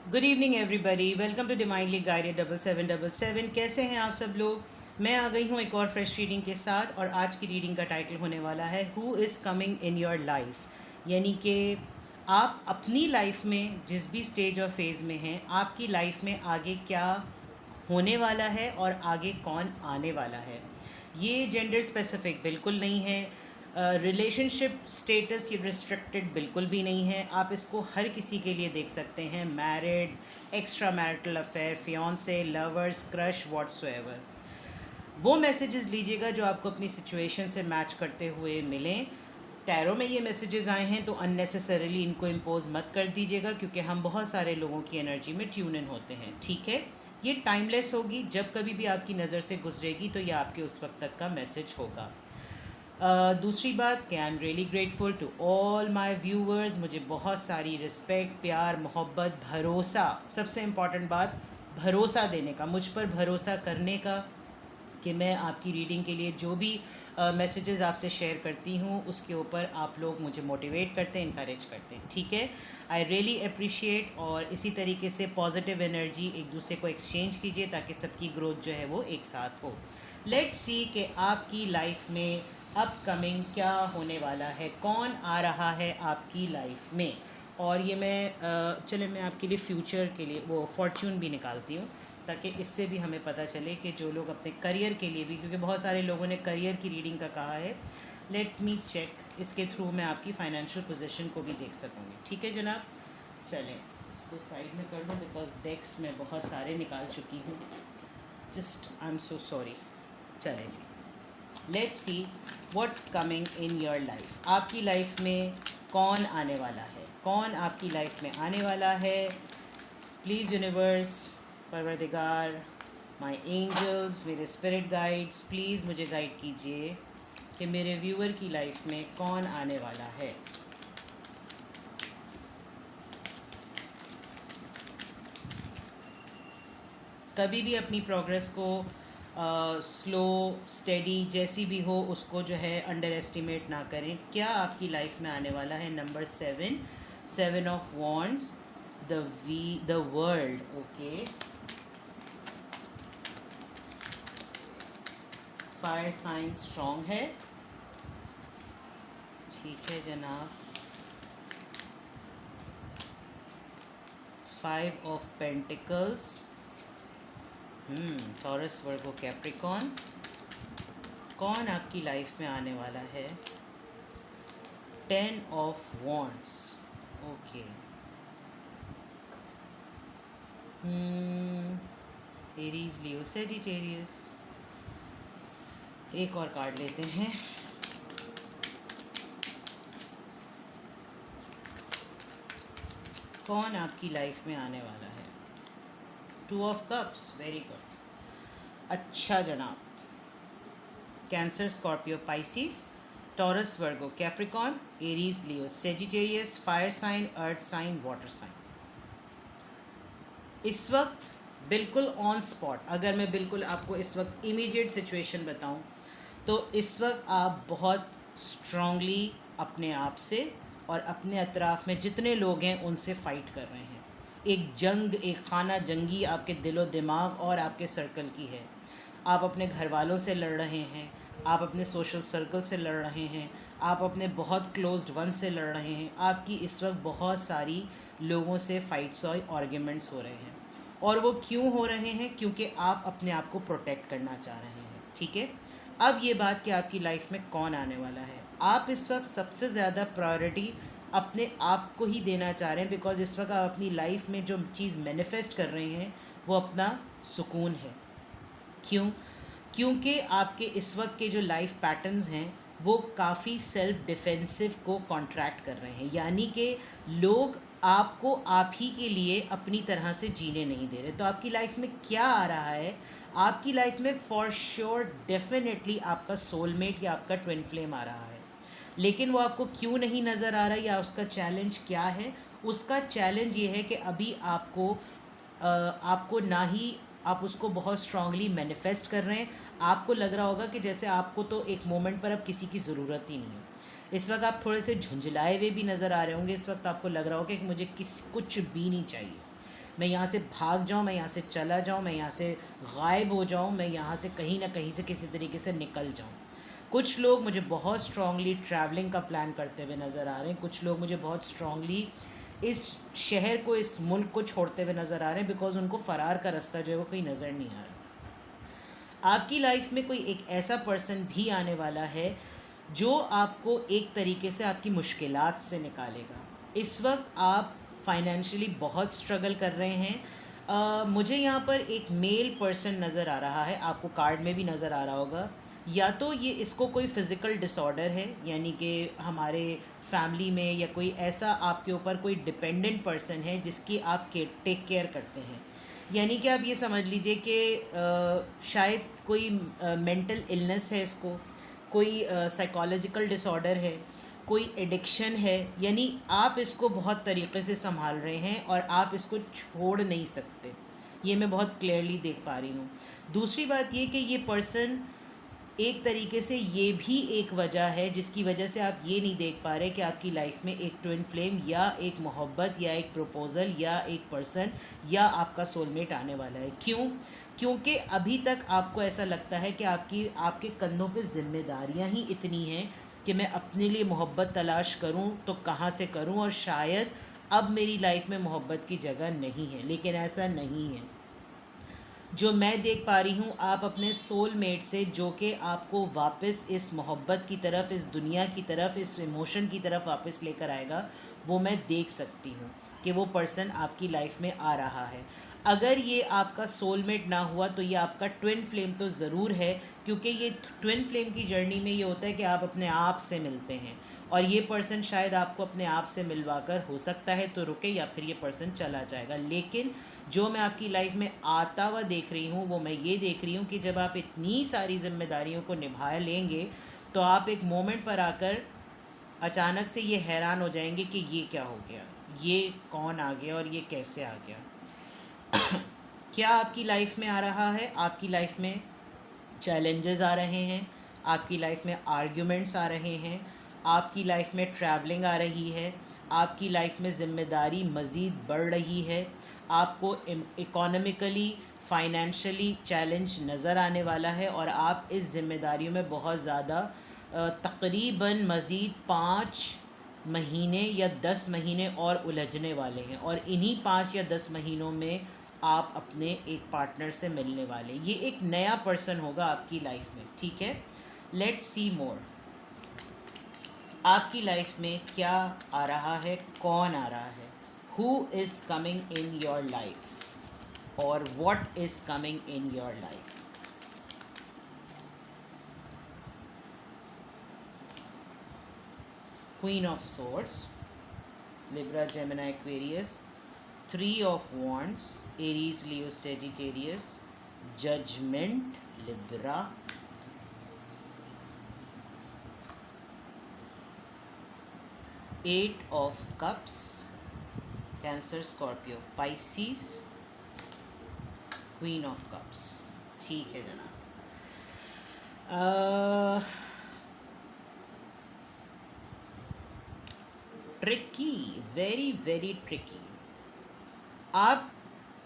Good evening everybody, welcome to divinely guided 7777। कैसे हैं आप सब लोग। मैं आ गई हूँ एक और फ्रेश रीडिंग के साथ, और आज की रीडिंग का टाइटल होने वाला है who is coming in your life. यानी कि आप अपनी लाइफ में जिस भी स्टेज और फेज़ में हैं, आपकी लाइफ में आगे क्या होने वाला है और आगे कौन आने वाला है। ये जेंडर स्पेसिफिक बिल्कुल नहीं है, रिलेशनशिप स्टेटस ये रिस्ट्रिक्टेड बिल्कुल भी नहीं है। आप इसको हर किसी के लिए देख सकते हैं, married, extra marital affair, fiance, lovers, crush, whatsoever. वो मैसेजेस लीजिएगा जो आपको अपनी सिचुएशन से मैच करते हुए मिलें। टैरो में ये मैसेजेस आए हैं तो अननेसेसरीली इनको इम्पोज मत कर दीजिएगा, क्योंकि हम बहुत सारे लोगों की एनर्जी में ट्यून इन होते हैं। ठीक है, ये टाइमलेस होगी, जब कभी भी आपकी नज़र से गुजरेगी तो ये आपके उस वक्त तक का मैसेज होगा। दूसरी बात कि I am really grateful to all my viewers. मुझे बहुत सारी रिस्पेक्ट, प्यार, मोहब्बत, भरोसा, सबसे इम्पॉर्टेंट बात भरोसा देने का, मुझ पर भरोसा करने का, कि मैं आपकी रीडिंग के लिए जो भी मैसेजेस आपसे शेयर करती हूँ उसके ऊपर आप लोग मुझे मोटिवेट करते हैं, इनकरेज करते हैं। ठीक है, आई रियली अप्रिशिएट। और इसी तरीके से पॉजिटिव एनर्जी एक दूसरे को एक्सचेंज कीजिए ताकि सबकी ग्रोथ जो है वो एक साथ हो। लेट्स सी कि आपकी लाइफ में अपकमिंग क्या होने वाला है, कौन आ रहा है आपकी लाइफ में। और ये मैं चले मैं आपके लिए फ्यूचर के लिए वो फॉर्च्यून भी निकालती हूँ, ताकि इससे भी हमें पता चले कि जो लोग अपने करियर के लिए भी, क्योंकि बहुत सारे लोगों ने करियर की रीडिंग का कहा है, लेट मी चेक, इसके थ्रू मैं आपकी फाइनेंशियल पोजीशन को भी देख सकूँगी। ठीक है जनाब, चलें इसको साइड में कर दूँ बिकॉज डेक्स में बहुत सारे निकाल चुकी हूँ। Just I am so sorry. चलें जी, let's see what's coming in your life. आपकी लाइफ में कौन आने वाला है, कौन आपकी लाइफ में आने वाला है। प्लीज़ यूनिवर्स, परवरदिगार, माय एंजल्स, मेरे स्पिरिट गाइड्स, प्लीज़ मुझे गाइड कीजिए कि मेरे व्यूअर की लाइफ में कौन आने वाला है। कभी भी अपनी प्रोग्रेस को स्लो स्टेडी जैसी भी हो उसको जो है अंडर एस्टिमेट ना करें। क्या आपकी लाइफ में आने वाला है? Number 7, 7 of wands, the world. Okay, fire sign strong है। ठीक है जनाब, 5 of pentacles, Taurus, Virgo, Capricorn. कौन आपकी लाइफ में आने वाला है? 10 of wands. Okay, Aries, Leo, Sagittarius. एक और कार्ड लेते हैं। कौन आपकी लाइफ में आने वाला है? 2 ऑफ कप्स, वेरी गुड। अच्छा जनाब, cancer, Scorpio, Pisces, Taurus, Virgo, Capricorn, Aries, Leo, Sagittarius, fire sign, earth sign, water sign. इस वक्त बिल्कुल ऑन स्पॉट, अगर मैं बिल्कुल आपको इस वक्त इमीडिएट सिचुएशन बताऊं, तो इस वक्त आप बहुत स्ट्रांगली अपने आप से और अपने अतराफ़ में जितने लोग हैं उनसे फ़ाइट कर रहे हैं। एक जंग, एक खाना जंगी आपके दिलो दिमाग और आपके सर्कल की है। आप अपने घर वालों से लड़ रहे हैं, आप अपने सोशल सर्कल से लड़ रहे हैं, आप अपने बहुत क्लोज्ड वन से लड़ रहे हैं। आपकी इस वक्त बहुत सारी लोगों से फ़ाइट्स और आर्ग्यूमेंट्स हो रहे हैं। और वो क्यों हो रहे हैं? क्योंकि आप अपने आप को प्रोटेक्ट करना चाह रहे हैं। ठीक है, अब ये बात कि आपकी लाइफ में कौन आने वाला है। आप इस वक्त सबसे ज़्यादा प्रायोरिटी अपने आप को ही देना चाह रहे हैं, बिकॉज इस वक्त आप अपनी लाइफ में जो चीज़ मैनिफेस्ट कर रहे हैं वो अपना सुकून है। क्यों? क्योंकि आपके इस वक्त के जो लाइफ पैटर्न्स हैं वो काफ़ी सेल्फ डिफेंसिव को कॉन्ट्रैक्ट कर रहे हैं, यानी कि लोग आपको आप ही के लिए अपनी तरह से जीने नहीं दे रहे। तो आपकी लाइफ में क्या आ रहा है? आपकी लाइफ में फॉर श्योर डेफिनेटली आपका सोलमेट या आपका ट्विन फ्लेम आ रहा है, लेकिन वो आपको क्यों नहीं नज़र आ रहा या उसका चैलेंज क्या है? उसका चैलेंज ये है कि अभी आपको ना ही आप उसको बहुत स्ट्रांगली मैनिफेस्ट कर रहे हैं। आपको लग रहा होगा कि जैसे आपको तो एक मोमेंट पर अब किसी की ज़रूरत ही नहीं है। इस वक्त आप थोड़े से झुंझलाए हुए भी नज़र आ रहे होंगे। इस वक्त आपको लग रहा होगा कि मुझे कुछ भी नहीं चाहिए। मैं यहाँ से भाग जाऊँ, मैं यहाँ से चला जाऊँ, मैं यहाँ से गायब हो जाऊँ, मैं यहाँ से कहीं ना कहीं से किसी तरीके से निकल जाऊँ। कुछ लोग मुझे बहुत स्ट्रांगली ट्रैवलिंग का प्लान करते हुए नज़र आ रहे हैं, कुछ लोग मुझे बहुत स्ट्रांगली इस शहर को, इस मुल्क को छोड़ते हुए नज़र आ रहे हैं, बिकॉज उनको फ़रार का रास्ता जो है वो कहीं नज़र नहीं आ रहा। आपकी लाइफ में कोई एक ऐसा पर्सन भी आने वाला है जो आपको एक तरीके से आपकी मुश्किलात से निकालेगा। इस वक्त आप फाइनेंशियली बहुत स्ट्रगल कर रहे हैं। मुझे यहाँ पर एक मेल पर्सन नज़र आ रहा है, आपको कार्ड में भी नज़र आ रहा होगा। या तो ये इसको कोई फ़िज़िकल डिसऑर्डर है, यानी कि हमारे फैमिली में या कोई ऐसा आपके ऊपर कोई डिपेंडेंट पर्सन है जिसकी आप टेक केयर करते हैं। यानी कि आप ये समझ लीजिए कि शायद कोई मेंटल इलनेस है इसको, कोई साइकोलॉजिकल डिसऑर्डर है, कोई एडिक्शन है, यानी आप इसको बहुत तरीक़े से संभाल रहे हैं और आप इसको छोड़ नहीं सकते। ये मैं बहुत क्लियरली देख पा रही हूँ। दूसरी बात ये कि ये पर्सन एक तरीके से ये भी एक वजह है जिसकी वजह से आप ये नहीं देख पा रहे कि आपकी लाइफ में एक ट्विन फ्लेम या एक मोहब्बत या एक प्रपोज़ल या एक पर्सन या आपका सोलमेट आने वाला है। क्यों? क्योंकि अभी तक आपको ऐसा लगता है कि आपके कंधों पे ज़िम्मेदारियां ही इतनी हैं कि मैं अपने लिए मोहब्बत तलाश करूं तो कहाँ से करूं, और शायद अब मेरी लाइफ में मोहब्बत की जगह नहीं है। लेकिन ऐसा नहीं है। जो मैं देख पा रही हूँ, आप अपने सोलमेट से, जो कि आपको वापस इस मोहब्बत की तरफ, इस दुनिया की तरफ, इस इमोशन की तरफ वापस लेकर आएगा, वो मैं देख सकती हूँ कि वो पर्सन आपकी लाइफ में आ रहा है। अगर ये आपका सोलमेट ना हुआ तो ये आपका ट्विन फ्लेम तो ज़रूर है, क्योंकि ये ट्विन फ्लेम की जर्नी में ये होता है कि आप अपने आप से मिलते हैं, और ये पर्सन शायद आपको अपने आप से मिलवाकर हो सकता है तो रुके, या फिर ये पर्सन चला जाएगा। लेकिन जो मैं आपकी लाइफ में आता हुआ देख रही हूँ वो मैं ये देख रही हूँ कि जब आप इतनी सारी जिम्मेदारियों को निभा लेंगे तो आप एक मोमेंट पर आकर अचानक से ये हैरान हो जाएंगे कि ये क्या हो गया, ये कौन आ गया और ये कैसे आ गया। क्या आपकी लाइफ में आ रहा है? आपकी लाइफ में चैलेंजेस आ रहे हैं, आपकी लाइफ में आर्ग्यूमेंट्स आ रहे हैं, आपकी लाइफ में ट्रैवलिंग आ रही है, आपकी लाइफ में ज़िम्मेदारी मज़ीद बढ़ रही है, आपको इकोनॉमिकली, फाइनेंशियली चैलेंज नज़र आने वाला है, और आप इस ज़िम्मेदारियों में बहुत ज़्यादा तकरीबन मज़ीद 5 महीने या 10 महीने और उलझने वाले हैं, और इन्हीं 5 या 10 महीनों में आप अपने एक पार्टनर से मिलने वाले। ये एक नया पर्सन होगा आपकी लाइफ में, ठीक है। लेट्स सी मोर। आपकी लाइफ में क्या आ रहा है, कौन आ रहा है? Who is coming in your life, और what is coming in your life? Queen of swords, Libra, Gemini, Aquarius, 3 of Wands, Aries, Leo, Sagittarius, Judgment, Libra, Eight of Cups, Cancer, Scorpio, Pisces, Queen of Cups। ठीक है जनाब। Tricky, very very tricky. आप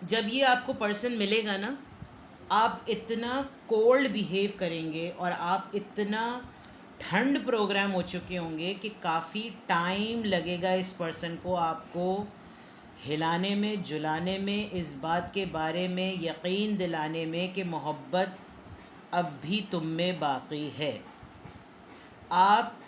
जब ये आपको person मिलेगा ना, आप इतना कोल्ड बिहेव करेंगे और आप इतना ठंड प्रोग्राम हो चुके होंगे कि काफ़ी टाइम लगेगा इस पर्सन को आपको हिलाने में, जुलाने में, इस बात के बारे में यकीन दिलाने में कि मोहब्बत अब भी तुम में बाकी है। आप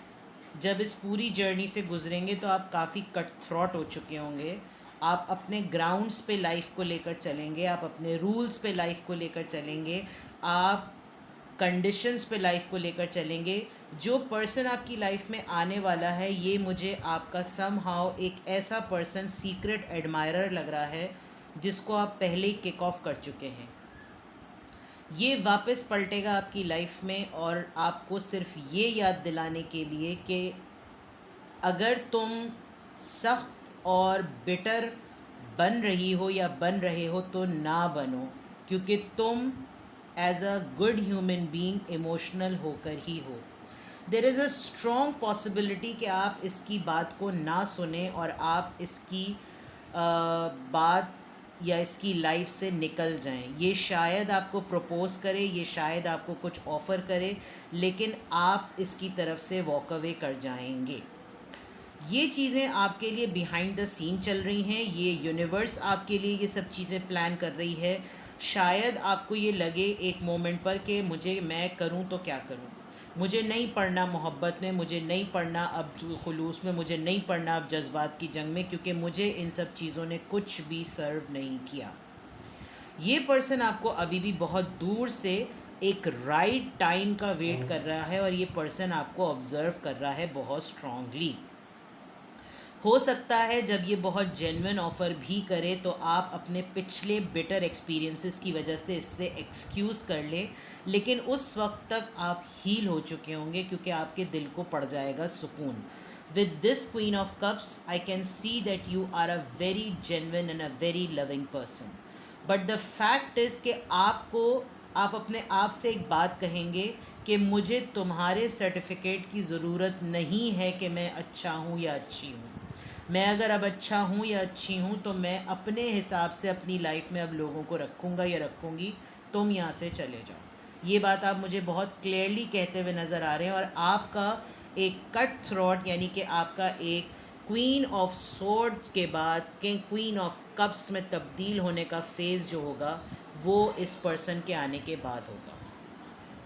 जब इस पूरी जर्नी से गुजरेंगे तो आप काफ़ी कट थ्रॉट हो चुके होंगे। आप अपने ग्राउंड्स पे लाइफ को लेकर चलेंगे, आप अपने रूल्स पे लाइफ को लेकर चलेंगे, आप कंडीशंस पे लाइफ को लेकर चलेंगे। जो पर्सन आपकी लाइफ में आने वाला है, ये मुझे आपका समहाउ एक ऐसा पर्सन, सीक्रेट एडमायरर लग रहा है जिसको आप पहले ही किक ऑफ कर चुके हैं। ये वापस पलटेगा आपकी लाइफ में और आपको सिर्फ ये याद दिलाने के लिए कि अगर तुम सख्त और बिटर बन रही हो या बन रहे हो तो ना बनो, क्योंकि तुम as a good human being emotional होकर ही हो। There is a strong possibility कि आप इसकी बात को ना सुने और आप इसकी बात या इसकी लाइफ से निकल जाएं। ये शायद आपको प्रपोज करे, ये शायद आपको कुछ ऑफ़र करे, लेकिन आप इसकी तरफ से वॉक अवे कर जाएंगे। ये चीज़ें आपके लिए बिहाइंड द सीन चल रही हैं, ये यूनिवर्स आपके लिए ये सब चीज़ें प्लान कर रही है। शायद आपको ये लगे एक मोमेंट पर कि मैं करूं तो क्या करूं, मुझे नहीं पढ़ना मोहब्बत में, मुझे नहीं पढ़ना अब खुलूस में, मुझे नहीं पढ़ना अब जज्बात की जंग में, क्योंकि मुझे इन सब चीज़ों ने कुछ भी सर्व नहीं किया। ये पर्सन आपको अभी भी बहुत दूर से एक राइट टाइम का वेट कर रहा है, और ये पर्सन आपको ऑब्ज़र्व कर रहा है बहुत स्ट्रांगली। हो सकता है जब ये बहुत जेन्युइन ऑफ़र भी करे तो आप अपने पिछले बिटर एक्सपीरियंसेस की वजह से इससे एक्सक्यूज़ कर ले, लेकिन उस वक्त तक आप हील हो चुके होंगे, क्योंकि आपके दिल को पड़ जाएगा सुकून। With this queen of cups I can see that you are a very genuine and a very loving person, but the fact is कि आप अपने आप से एक बात कहेंगे कि मुझे तुम्हारे सर्टिफिकेट की ज़रूरत नहीं है कि मैं अच्छा हूँ या अच्छी हूँ। मैं अगर अब अच्छा हूँ या अच्छी हूँ तो मैं अपने हिसाब से अपनी लाइफ में अब लोगों को रखूँगा या रखूँगी, तुम यहाँ से चले जाओ। ये बात आप मुझे बहुत क्लियरली कहते हुए नज़र आ रहे हैं, और आपका एक कट थ्रोट यानी कि आपका एक क्वीन ऑफ सोर्ड्स के बाद के क्वीन ऑफ कप्स में तब्दील होने का फेज़ जो होगा वो इस पर्सन के आने के बाद होगा।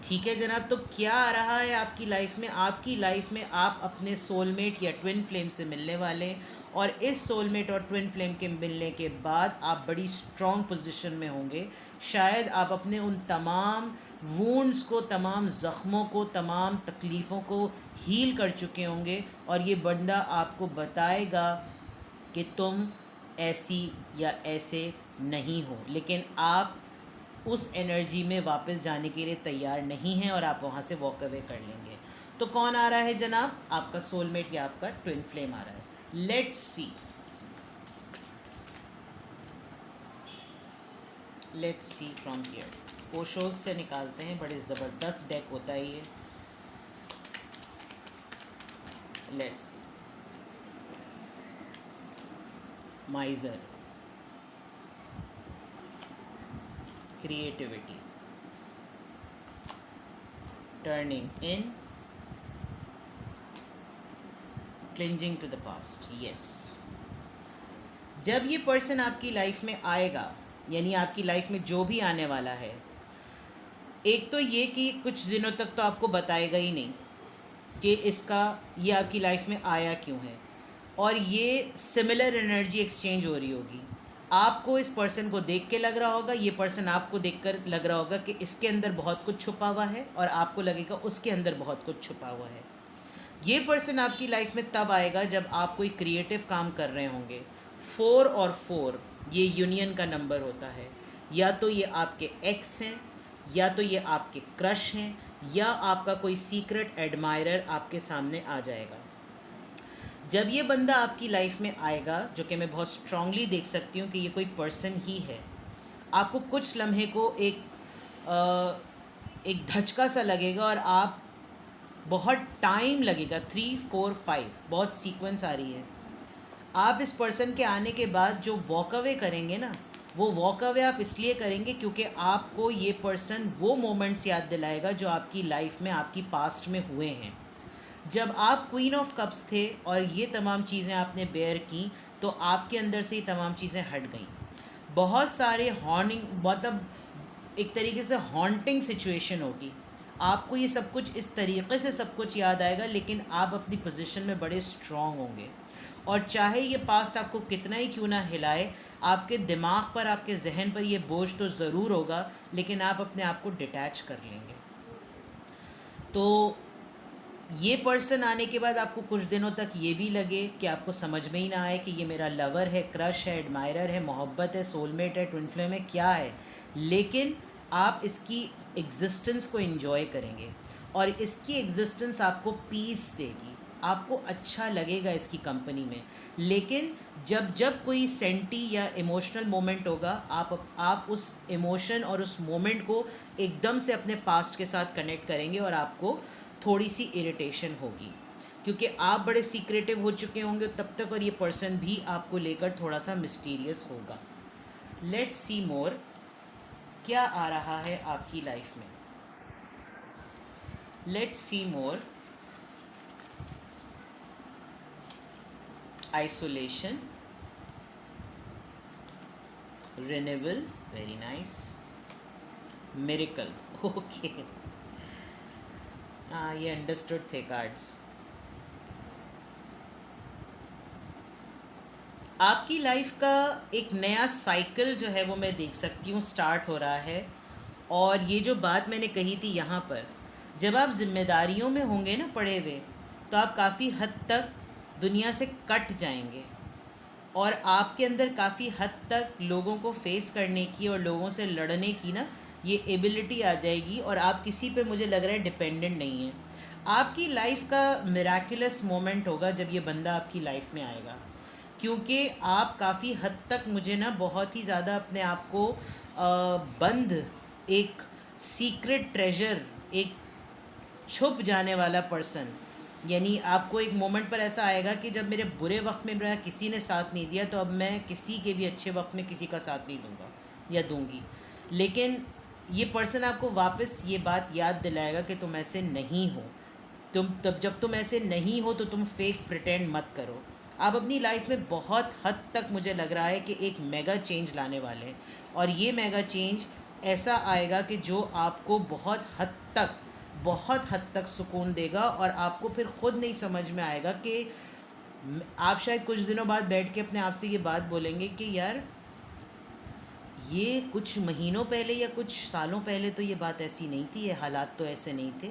ठीक है जनाब, तो क्या आ रहा है आपकी लाइफ में? आपकी लाइफ में आप अपने सोलमेट या ट्विन फ्लेम से मिलने वाले हैं, और इस सोलमेट और ट्विन फ्लेम के मिलने के बाद आप बड़ी स्ट्रॉन्ग पोजीशन में होंगे। शायद आप अपने उन तमाम वूंड्स को, तमाम ज़ख्मों को, तमाम तकलीफ़ों को हील कर चुके होंगे, और ये बंदा आपको बताएगा कि तुम ऐसी या ऐसे नहीं हो, लेकिन आप उस एनर्जी में वापस जाने के लिए तैयार नहीं हैं, और आप वहाँ से वॉक अवे कर लेंगे। तो कौन आ रहा है जनाब? आपका सोलमेट या आपका ट्विन फ्लेम आ रहा है। Let's see from here. Osho's से निकालते हैं, बड़े ज़बरदस्त डेक होता है ये। Let's see. माइजर, creativity, turning in, clinging to the past. Yes. जब ये पर्सन आपकी लाइफ में आएगा, यानी आपकी लाइफ में जो भी आने वाला है, एक तो ये कि कुछ दिनों तक तो आपको बताएगा ही नहीं कि ये आपकी लाइफ में आया क्यों है, और ये सिमिलर एनर्जी एक्सचेंज हो रही होगी। आपको इस पर्सन को देख के लग रहा होगा, ये पर्सन आपको देखकर लग रहा होगा कि इसके अंदर बहुत कुछ छुपा हुआ है, और आपको लगेगा उसके अंदर बहुत कुछ छुपा हुआ है। ये पर्सन आपकी लाइफ में तब आएगा जब आप कोई क्रिएटिव काम कर रहे होंगे। 4 और 4 ये यूनियन का नंबर होता है। या तो ये आपके एक्स हैं, या तो ये आपके क्रश हैं, या आपका कोई सीक्रेट एडमायरर आपके सामने आ जाएगा। जब ये बंदा आपकी लाइफ में आएगा, जो कि मैं बहुत स्ट्रांगली देख सकती हूँ कि ये कोई पर्सन ही है, आपको कुछ लम्हे को एक धचका सा लगेगा, और आप बहुत टाइम लगेगा। 3, 4, 5 बहुत सीक्वेंस आ रही है। आप इस पर्सन के आने के बाद जो वॉक अवे करेंगे ना, वो वॉक अवे आप इसलिए करेंगे क्योंकि आपको ये पर्सन वो मोमेंट्स याद दिलाएगा जो आपकी लाइफ में, आपकी पास्ट में हुए हैं। जब आप क्वीन ऑफ कप्स थे और ये तमाम चीज़ें आपने बेयर की, तो आपके अंदर से ये तमाम चीज़ें हट गईं। बहुत सारे हॉर्निंग, मतलब एक तरीके से हॉन्टिंग सिचुएशन होगी। आपको ये सब कुछ इस तरीके से सब कुछ याद आएगा, लेकिन आप अपनी पोजीशन में बड़े स्ट्रॉन्ग होंगे, और चाहे ये पास्ट आपको कितना ही क्यों ना हिलाए, आपके दिमाग पर, आपके जहन पर ये बोझ तो ज़रूर होगा, लेकिन आप अपने आप को डिटैच कर लेंगे। तो ये पर्सन आने के बाद आपको कुछ दिनों तक ये भी लगे कि आपको समझ में ही ना आए कि ये मेरा लवर है, क्रश है, एडमायरर है, मोहब्बत है, सोलमेट है, ट्विन फ्लेम है, क्या है, लेकिन आप इसकी एग्जिस्टेंस को एंजॉय करेंगे, और इसकी एग्जिस्टेंस आपको पीस देगी, आपको अच्छा लगेगा इसकी कंपनी में। लेकिन जब कोई सेंटी या इमोशनल मोमेंट होगा, आप उस इमोशन और उस मोमेंट को एकदम से अपने पास्ट के साथ कनेक्ट करेंगे, और आपको थोड़ी सी इरिटेशन होगी, क्योंकि आप बड़े सीक्रेटिव हो चुके होंगे तब तक, और ये पर्सन भी आपको लेकर थोड़ा सा मिस्टीरियस होगा। लेट्स सी मोर, क्या आ रहा है आपकी लाइफ में। Let's see more, isolation, renewal, very nice, miracle, okay, हाँ ये अंडरस्टूड थे कार्ड्स। आपकी लाइफ का एक नया साइकिल जो है वो मैं देख सकती हूँ स्टार्ट हो रहा है। और ये जो बात मैंने कही थी यहाँ पर, जब आप जिम्मेदारियों में होंगे ना पड़े हुए, तो आप काफ़ी हद तक दुनिया से कट जाएंगे और आपके अंदर काफ़ी हद तक लोगों को फेस करने की और लोगों से लड़ने की ना ये एबिलिटी आ जाएगी और आप किसी पे मुझे लग रहा है डिपेंडेंट नहीं है। आपकी लाइफ का मिराकुलस मोमेंट होगा जब ये बंदा आपकी लाइफ में आएगा, क्योंकि आप काफ़ी हद तक मुझे ना बहुत ही ज़्यादा अपने आप को बंद, एक सीक्रेट ट्रेजर, एक छुप जाने वाला पर्सन, यानी आपको एक मोमेंट पर ऐसा आएगा कि जब मेरे बुरे वक्त में मेरा किसी ने साथ नहीं दिया, तो अब मैं किसी के भी अच्छे वक्त में किसी का साथ नहीं दूंगा या दूंगी। लेकिन ये पर्सन आपको वापस ये बात याद दिलाएगा कि तुम ऐसे नहीं हो। जब तुम ऐसे नहीं हो तो तुम फेक प्रिटेंड मत करो। आप अपनी लाइफ में बहुत हद तक मुझे लग रहा है कि एक मेगा चेंज लाने वाले हैं, और ये मेगा चेंज ऐसा आएगा कि जो आपको बहुत हद तक सुकून देगा, और आपको फिर खुद नहीं समझ में आएगा कि आप शायद कुछ दिनों बाद बैठ के अपने आप से ये बात बोलेंगे कि यार ये कुछ महीनों पहले या कुछ सालों पहले तो ये बात ऐसी नहीं थी, ये हालात तो ऐसे नहीं थे,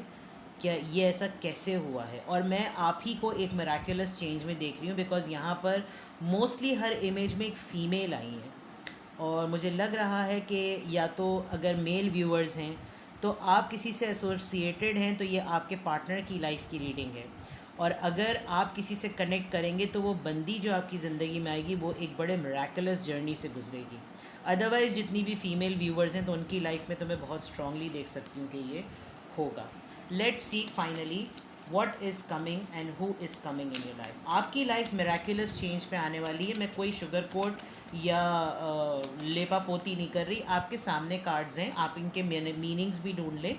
क्या ये ऐसा कैसे हुआ है। और मैं आप ही को एक मिराकुलस चेंज में देख रही हूँ, बिकॉज़ यहाँ पर मोस्टली हर इमेज में एक फ़ीमेल आई है, और मुझे लग रहा है कि या तो अगर मेल व्यूअर्स हैं तो आप किसी से एसोसिएटेड हैं, तो ये आपके पार्टनर की लाइफ की रीडिंग है। और अगर आप किसी से कनेक्ट करेंगे तो वो बंदी जो आपकी ज़िंदगी में आएगी वो एक बड़े मिराकुलस जर्नी से गुजरेगी। अदरवाइज़ जितनी भी फ़ीमेल व्यूअर्स हैं तो उनकी लाइफ में तो मैं बहुत स्ट्रांगली देख सकती हूँ कि ये होगा। Let's see finally what is coming and who is coming in your life. आपकी लाइफ मिराकुलस चेंज पे आने वाली है। मैं कोई शुगर कोट या लेपा पोती नहीं कर रही, आपके सामने कार्ड्स हैं, आप इनके मीनिंग्स भी ढूंढ लें।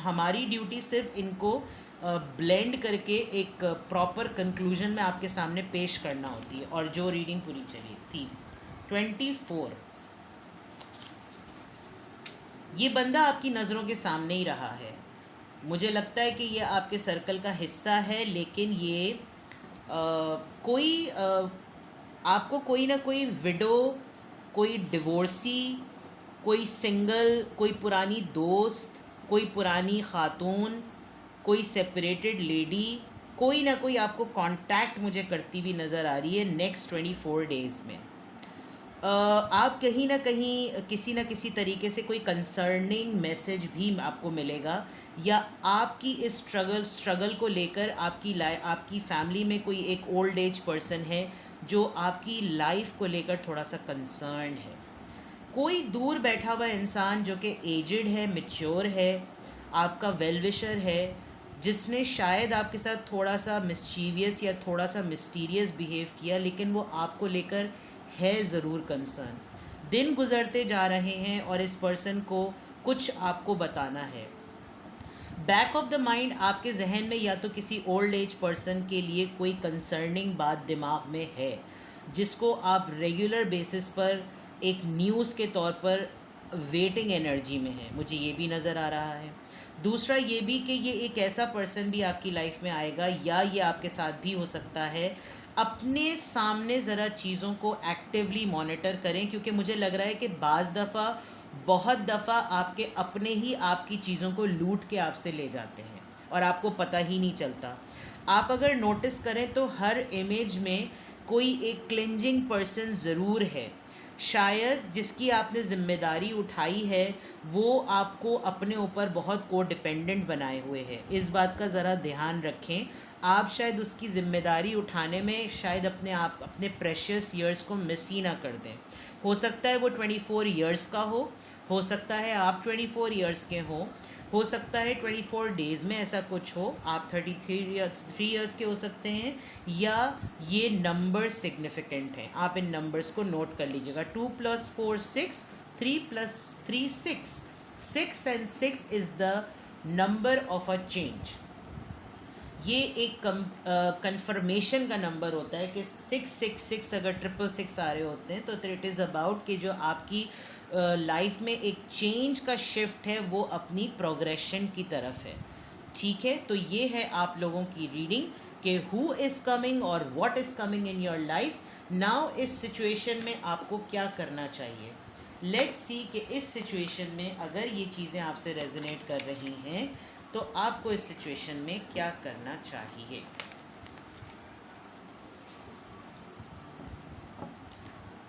हमारी ड्यूटी सिर्फ इनको ब्लेंड करके एक प्रॉपर कंक्लूजन में आपके सामने पेश करना होती है, और जो रीडिंग पूरी चली थी 24। ये बंदा आपकी नज़रों के सामने ही रहा है। मुझे लगता है कि ये आपके सर्कल का हिस्सा है, लेकिन ये आपको कोई ना कोई विडो, कोई डिवोर्सी, कोई सिंगल, कोई पुरानी दोस्त, कोई पुरानी खातून, कोई सेपरेटेड लेडी, कोई ना कोई आपको कांटेक्ट मुझे करती हुई नज़र आ रही है नेक्स्ट 24 डेज़ में। आप कहीं ना कहीं किसी न किसी तरीके से कोई कंसर्निंग मैसेज भी आपको मिलेगा, या आपकी इस स्ट्रगल को लेकर आपकी फैमिली में कोई एक ओल्ड एज पर्सन है जो आपकी लाइफ को लेकर थोड़ा सा कंसर्न है। कोई दूर बैठा हुआ इंसान जो कि एजड है, मैच्योर है, आपका वेल विशर है, जिसने शायद आपके साथ थोड़ा सा मिस्चीवियस या थोड़ा सा मिस्टीरियस बिहेव किया, लेकिन वो आपको लेकर है ज़रूर कंसर्न। दिन गुजरते जा रहे हैं और इस पर्सन को कुछ आपको बताना है। बैक ऑफ द माइंड आपके जहन में या तो किसी ओल्ड एज पर्सन के लिए कोई कंसर्निंग बात दिमाग में है, जिसको आप रेगुलर बेसिस पर एक न्यूज़ के तौर पर वेटिंग एनर्जी में है, मुझे ये भी नज़र आ रहा है। दूसरा ये भी कि ये एक ऐसा पर्सन भी आपकी लाइफ में आएगा, या ये आपके साथ भी हो सकता है। अपने सामने ज़रा चीज़ों को एक्टिवली मॉनिटर करें, क्योंकि मुझे लग रहा है कि बहुत दफ़ा आपके अपने ही आपकी चीज़ों को लूट के आपसे ले जाते हैं और आपको पता ही नहीं चलता। आप अगर नोटिस करें तो हर इमेज में कोई एक क्लेंजिंग पर्सन ज़रूर है, शायद जिसकी आपने ज़िम्मेदारी उठाई है वो आपको अपने ऊपर बहुत को डिपेंडेंट बनाए हुए है। इस बात का ज़रा ध्यान रखें। आप शायद उसकी ज़िम्मेदारी उठाने में शायद अपने प्रेशियस ईयर्स को मिस ही ना कर दें। हो सकता है वो 24 ईयर्स का हो, हो सकता है आप 24 ईयर्स के हो सकता है 24 डेज़ में ऐसा कुछ हो, आप 33 या 3 ईयर्स के हो सकते हैं, या ये नंबर सिग्निफिकेंट हैं। आप इन नंबर्स को नोट कर लीजिएगा। 2 + 4 6, 3 + 3 6, 6 and 6 is the number of a change. ये एक कंफर्मेशन का नंबर होता है कि 666 अगर 666 आ रहे होते हैं तो इट इज़ अबाउट कि जो आपकी लाइफ में एक चेंज का शिफ्ट है वो अपनी प्रोग्रेशन की तरफ है। ठीक है, तो ये है आप लोगों की रीडिंग कि हु इज़ कमिंग और what is coming in your life. Now इस सिचुएशन में आपको क्या करना चाहिए। लेट्स सी कि इस सिचुएशन में अगर ये चीज़ें आपसे रेजोनेट कर रही हैं तो आपको इस सिचुएशन में क्या करना चाहिए।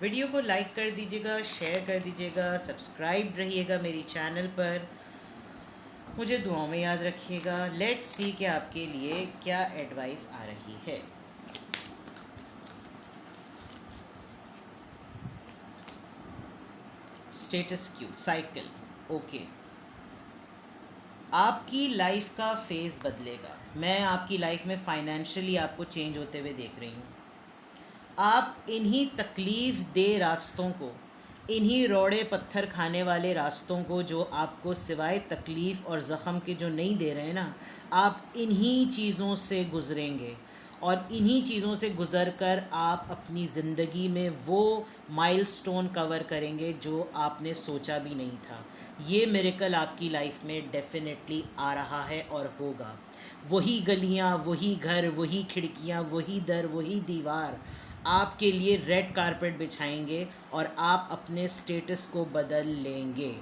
वीडियो को लाइक कर दीजिएगा, शेयर कर दीजिएगा, सब्सक्राइब रहिएगा मेरी चैनल पर, मुझे दुआओं में याद रखिएगा। लेट्स सी कि आपके लिए क्या एडवाइस आ रही है। Status Q cycle, okay. आपकी लाइफ का फेज़ बदलेगा। मैं आपकी लाइफ में फाइनेंशियली आपको चेंज होते हुए देख रही हूँ। आप इन्हीं तकलीफ़ दे रास्तों को, इन्हीं रोड़े पत्थर खाने वाले रास्तों को जो आपको सिवाय तकलीफ़ और ज़ख़म के जो नहीं दे रहे ना, आप इन्हीं चीज़ों से गुज़रेंगे और इन्हीं चीज़ों से गुज़र कर आप अपनी ज़िंदगी में वो माइलस्टोन कवर करेंगे जो आपने सोचा भी नहीं था। ये मिरेकल आपकी लाइफ में डेफिनेटली आ रहा है और होगा। वही गलियाँ, वही घर, वही खिड़कियाँ, वही दर, वही दीवार आपके लिए रेड कारपेट बिछाएंगे और आप अपने स्टेटस को बदल लेंगे।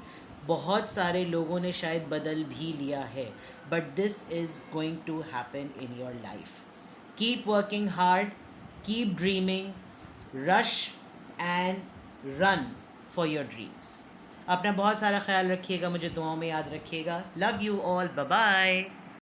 बहुत सारे लोगों ने शायद बदल भी लिया है, but this is going to happen in your life. Keep working hard, keep dreaming, rush and run for your dreams. अपना बहुत सारा ख्याल रखिएगा, मुझे दुआओं में याद रखिएगा। Love you all, bye bye.